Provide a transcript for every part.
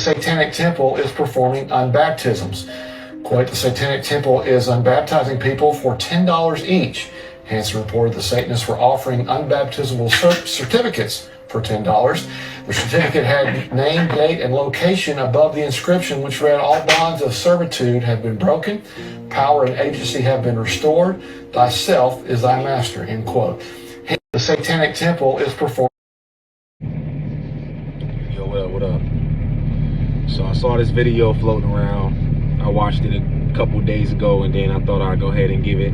Satanic Temple is performing unbaptisms. Quote, the Satanic Temple is unbaptizing people for $10 each. Hansen reported the Satanists were offering unbaptismal certificates for $10. The certificate had name, date, and location above the inscription, which read, all bonds of servitude have been broken, power and agency have been restored, thyself is thy master, end quote. The Satanic Temple is performing. Yo, what up? So I saw this video floating around. I watched it a couple days ago, and then I thought I'd go ahead and give it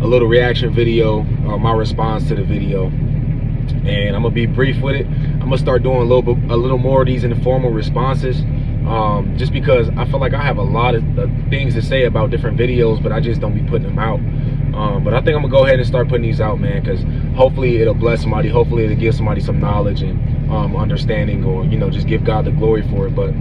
a little reaction video, my response to the video. And I'm gonna be brief with it. I'm gonna start doing a little more of these informal responses, just because I feel like I have a lot of things to say about different videos, but I just don't be putting them out. But I think I'm gonna go ahead and start putting these out, man, because hopefully it'll bless somebody. Hopefully it'll give somebody some knowledge and understanding, or just give God the glory for it. But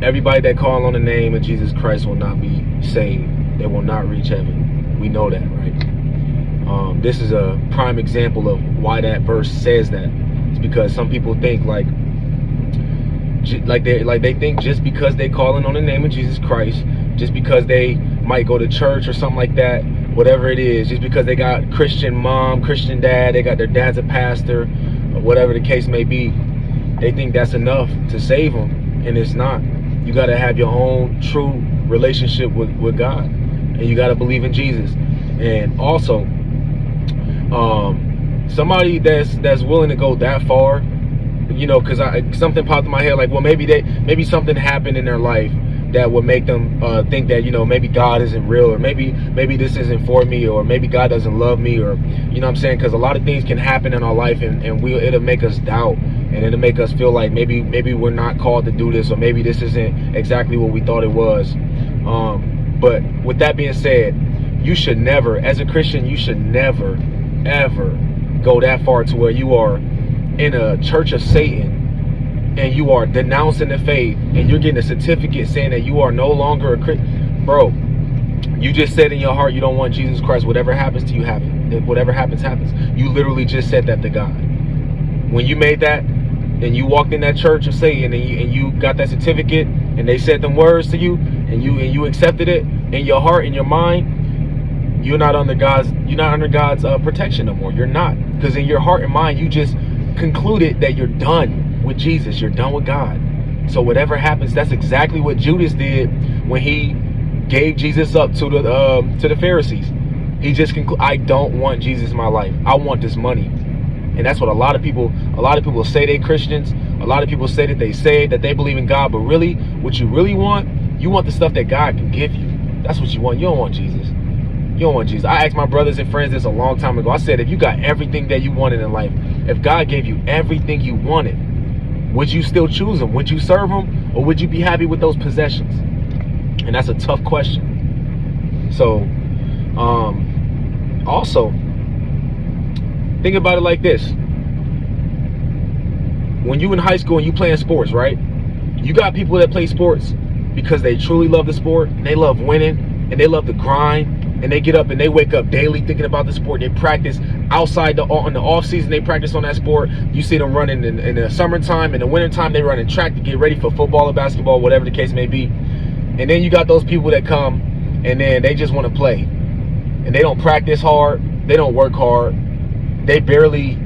everybody that call on the name of Jesus Christ will not be saved. They will not reach heaven. We know that, right? This is a prime example of why that verse says that. It's because some people think they think just because they calling on the name of Jesus Christ, just because they might go to church or something like that, whatever it is, just because they got Christian mom, Christian dad, they got their dad's a pastor, or whatever the case may be, they think that's enough to save them, and it's not. You got to have your own true relationship with God, and you got to believe in Jesus. And also, somebody that's willing to go that far, because something popped in my head, like, well, maybe something happened in their life that would make them think that maybe God isn't real, or maybe this isn't for me, or maybe God doesn't love me, or what I'm saying, because a lot of things can happen in our life, and it'll make us doubt, and it'll make us feel like maybe we're not called to do this, or maybe this isn't exactly what we thought it was. But with that being said, you should never, as a Christian, you should never ever go that far to where you are in a church of Satan and you are denouncing the faith and you're getting a certificate saying that you are no longer a Christian. Bro, you just said in your heart you don't want Jesus Christ. Whatever happens to you, happen. Whatever happens, happens. You literally just said that to God. When you made that and you walked in that church of Satan and you got that certificate and they said them words to you and you accepted it in your heart, in your mind, you're not under God's protection no more. You're not, because in your heart and mind you just concluded that you're done with Jesus. You're done with God. So whatever happens, that's exactly what Judas did when he gave Jesus up to the Pharisees. He just concluded, I don't want Jesus in my life. I want this money. And that's what a lot of people say they Christians. A lot of people say that they believe in God, but really, what you really want, you want the stuff that God can give you. That's what you want. You don't want Jesus. You don't want Jesus. I asked my brothers and friends this a long time ago. I said, if you got everything that you wanted in life, if God gave you everything you wanted, would you still choose him? Would you serve him? Or would you be happy with those possessions? And that's a tough question. So, also, think about it like this. When you in high school and you playing sports, right? You got people that play sports because they truly love the sport, and they love winning, and they love the grind. And they get up and they wake up daily thinking about the sport. They practice outside on the off season. They practice on that sport. You see them running in the summertime. In the wintertime, they run in track to get ready for football or basketball, whatever the case may be. And then you got those people that come and then they just want to play. And they don't practice hard. They don't work hard. They barely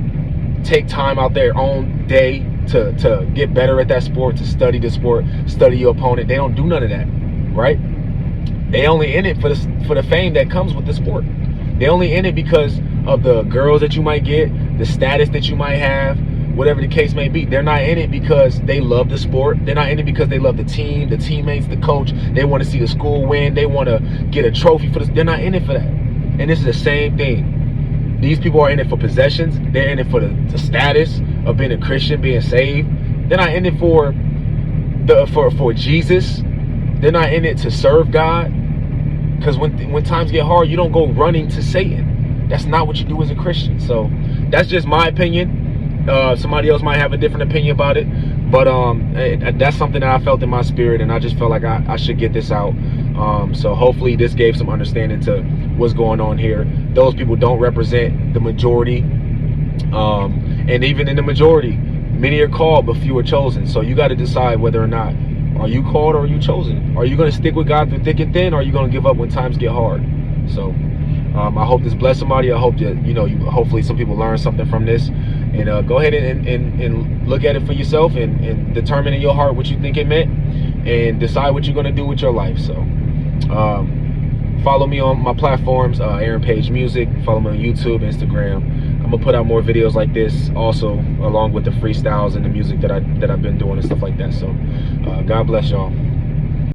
take time out their own day to get better at that sport, to study the sport, study your opponent. They don't do none of that, right? They only in it for the fame that comes with the sport. They only in it because of the girls that you might get, the status that you might have, whatever the case may be. They're not in it because they love the sport. They're not in it because they love the team, the teammates, the coach. They want to see the school win. They want to get a trophy for this. They're not in it for that. And this is the same thing. These people are in it for possessions. They're in it for the status of being a Christian, being saved. They're not in it for Jesus. They're not in it to serve God. Because when times get hard, you don't go running to Satan. That's not what you do as a Christian. So that's just my opinion. Somebody else might have a different opinion about it. But that's something that I felt in my spirit, and I just felt like I should get this out. So hopefully this gave some understanding to what's going on here. Those people don't represent the majority. And even in the majority, Many are called, but few are chosen. So you got to decide whether or not, are you called or are you chosen? Are you going to stick with God through thick and thin, or are you going to give up when times get hard? So I hope this bless somebody. I hope that, hopefully some people learn something from this. And go ahead and look at it for yourself, and determine in your heart what you think it meant, and decide what you're going to do with your life. So follow me on my platforms, Aaron Page Music. Follow me on YouTube, Instagram. I'm gonna put out more videos like this also, along with the freestyles and the music that I've been doing and stuff like that. So God bless y'all.